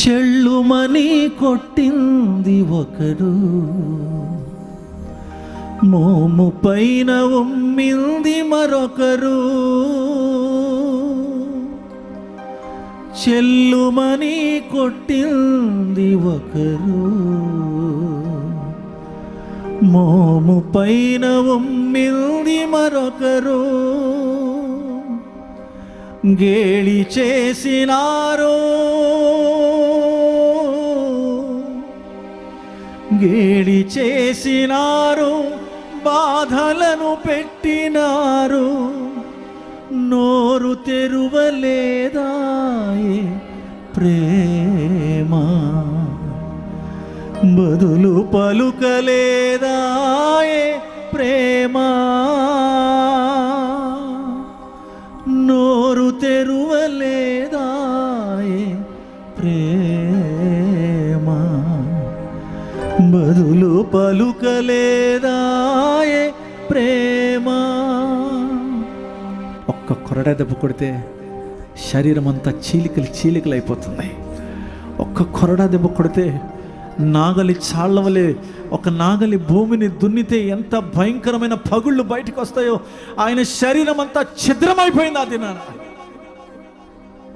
చెల్లుమని కొట్టింది ఒకరు, మోము పైన ఉమ్మింది మరొకరు. చెల్లుమని కొట్టింది ఒకరు, మోము పైన ఉమ్మింది మరొకరు. గేలి చేసినారో గేలి చేసినారు, బాధలను పెట్టినారు. నోరు తెరువలేదాయే ప్రేమ, బదులు పలుకలేదాయే ప్రేమ. నోరు తెరువలేదాయే ప్రేమ, బదులు పలుకలేదాయే ప్రేమ. ఒక్క కొరడా దెబ్బ కొడితే శరీరం అంతా చీలికలు అయిపోతుంది. ఒక్క కొరడా దెబ్బ కొడితే నాగలి చాళ్ళవలే, ఒక నాగలి భూమిని దున్నితే ఎంత భయంకరమైన పగుళ్ళు బయటకు వస్తాయో ఆయన శరీరం అంతా ఛిద్రమైపోయింది. ఆ దినాన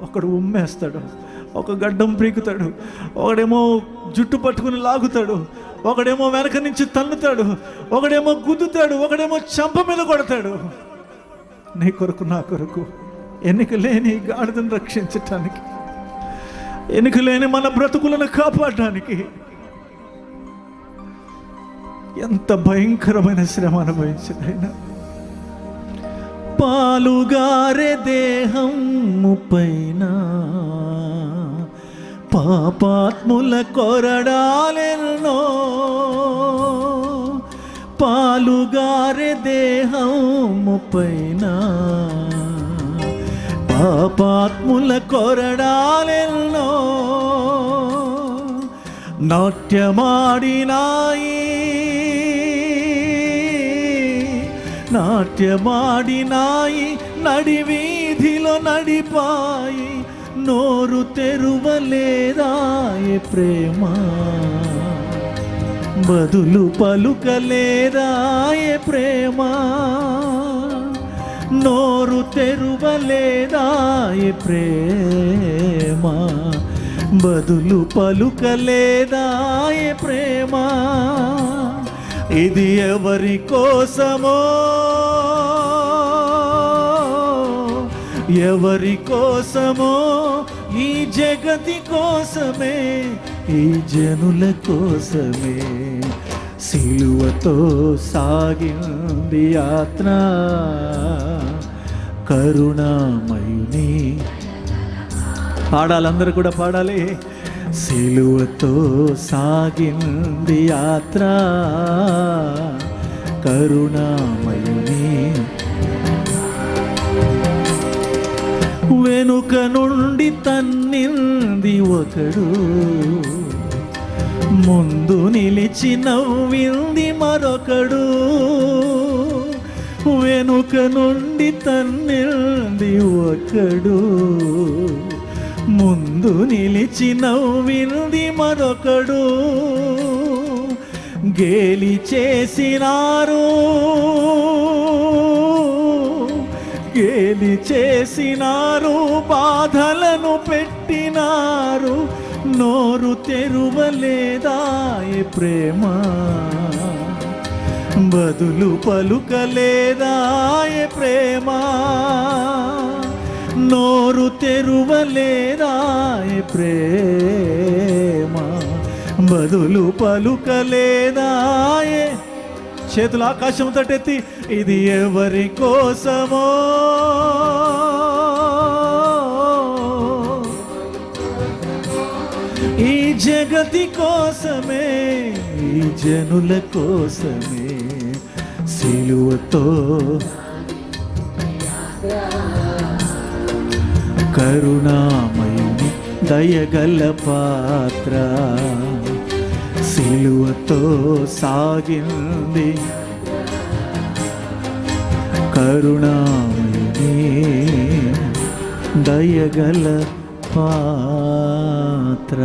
ఒకడు ఉమ్మేస్తాడు, ఒక గడ్డం పీకుతాడు, ఒకడేమో జుట్టు పట్టుకుని లాగుతాడు, ఒకడేమో వెనక నుంచి తన్నుతాడు, ఒకడేమో గుద్దుతాడు, ఒకడేమో చెంప మీద కొడతాడు. నీ కొరకు నా కొరకు ఎన్నిక లేని గాడిదను రక్షించటానికి, ఎన్నిక లేని మన బ్రతుకులను కాపాడటానికి ఎంత భయంకరమైన శ్రమ అనుభవించిందైనా. పాలుగారే దేహము పైన పాపాత్ముల కొరడాలెన్నో, పాలుగారే దేహము పైన పాపాత్ముల కొరడాలెన్నో. నాట్యమాడినాయి నడి వీధిలో నడిపాయి. నోరు తెరువలేదాయే ప్రేమ, బదులు పలుకలేదాయే ప్రేమ. నోరు తెరువలేదాయే ప్రేమ, బదులు పలుకలేదాయే ప్రేమ. ఇది ఎవరి కోసమో, ఎవరి కోసమో, ఈ జగతి కోసమే, ఈ జనుల కోసమే సిలువతో సాగింది యాత్ర. కరుణామయుని పాడాలి, అందరూ కూడా పాడాలి. సిలువతో సాగింది యాత్ర, కరుణామయుని. వెనుక నుండి తన్నింది ఒకడు, ముందు నిలిచి నవ్వింది మరొకడు. వెనుక నుండి తన్నింది ఒకడు, ముందు నిలిచి నవ్వింది మరొకడు. గేలి చేసినారు, గేలి చేసినారు, బాధలను పెట్టినారు. నోరు తెరువలేదాయే ప్రేమ, బదులు పలుకలేదాయే ప్రేమ. నోరు తెరువలేదాయే ప్రేమ, బదులు పలుకలేదాయే. చేతులు ఆకాశం తట్టెత్తి, ఇది ఎవరి కోసమో, ఈ జగతి కోసమే, ఈ జనుల కోసమే సిలువతో కరుణామయుని దయగల పాత్ర. సిలువతో సాగింది కరుణామయుని దయగల పాత్ర